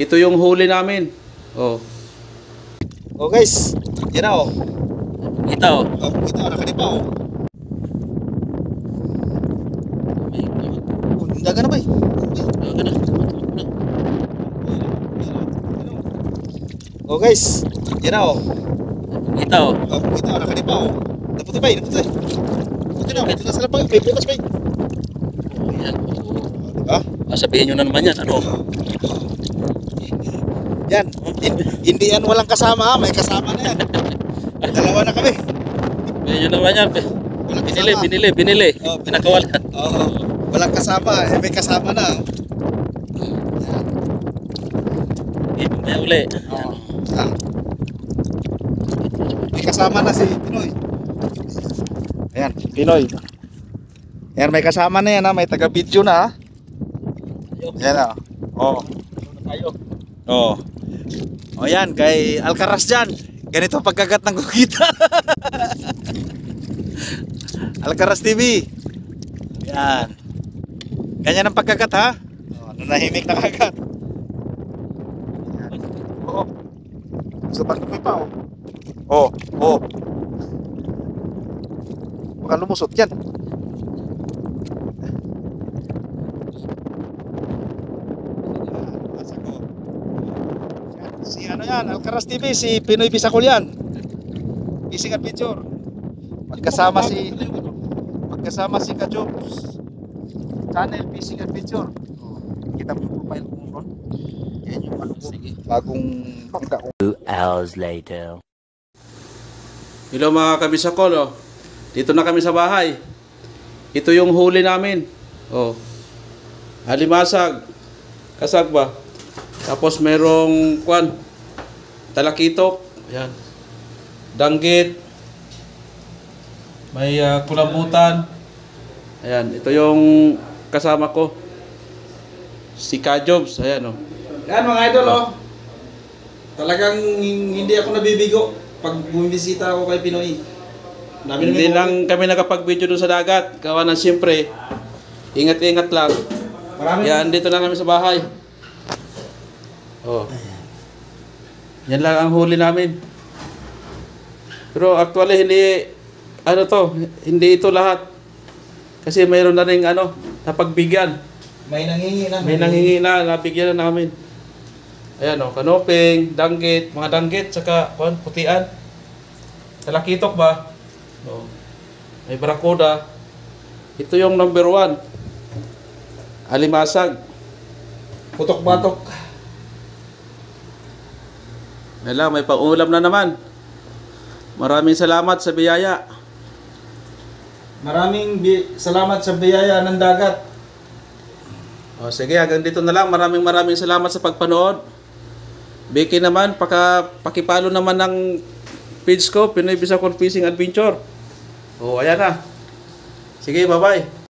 Ito yung huli namin. Oh. Oh guys, yan na oh. Kita oh. Oh, kita nakalipa oh. Oh, daga na ba eh? Daga na. Oh guys, yan na oh. Kita oh. Oh, kita nakalipa oh. Naputi ba eh? Naputi. Naputi na, naputi na sa lapang. May bukas ba eh? Oh, yan. Diba? Sabihin nyo na naman yan. Ano? Yan, hindi yan walang kasama ha, may kasama na yan. Dalawa na kami. Sabihin nyo naman yan. Walang Binili. Oh, Pinakawalan. Oo, walang kasama, may kasama na. Hindi may uli. Oh. Ah. May kasama na si Pinoy. Ayan, Pinoy. Ayan, may kasama na yan ha, may taga-video na ha. Ayan ha. Oh. Oh. O yan, kay Alcaraz dyan. Ganito pagkagat ng kukita. Alcaraz TV. Yan. Ganyan ang pagkagat ha. O, nanahimik na kagat. Yan. Oo. Gusto pa tumi pa oh. Oh, oh. Baka lumusot yan. Si ano yan, Alcaraz TV, si Pinoy Bisacol yan. Fishing Adventure. Magkasama si Kajobs. Channel Fishing Adventure. Kita mo yung profile ko ron. Yan yung ano ko. Bagong bangka ko. 2 hours later. Hello mga kabisakol oh. Dito na kami sa bahay. Ito yung huli namin. Oh. Alimasag. Kasag ba? Tapos merong talakitok, ayan. Danggit. May kulambutan. Ayan, ito yung kasama ko. Si Kajobs, ayan oh. Yan mga idol oh. Talagang hindi ako nabibigo pag bumisita ako kay Pinoy. Hindi lang kami nakapag-video doon sa dagat. Kawa na siyempre. Ingat-ingat lang. Yan, dito na kami sa bahay. Oh. Yan lang ang huli namin. Pero actually hindi ito lahat. Kasi mayroon na ring napagbigyan. May nanghingi na, nabigyan na namin. Ayan oh, kanoping, danggit, mga danggit, saka putian. Talakitok ba? Oh. May barakuda. Ito yung number 1. Alimasag. Putok-batok. May pang-ulam na naman. Maraming salamat sa biyaya. Maraming salamat sa biyaya ng dagat. O sige, hanggang dito na lang. Maraming salamat sa pagpanood. Becky naman, pakipalo naman ng page ko, Pinoy Bisacol Fishing Adventure. O ayan na. Sige, bye-bye.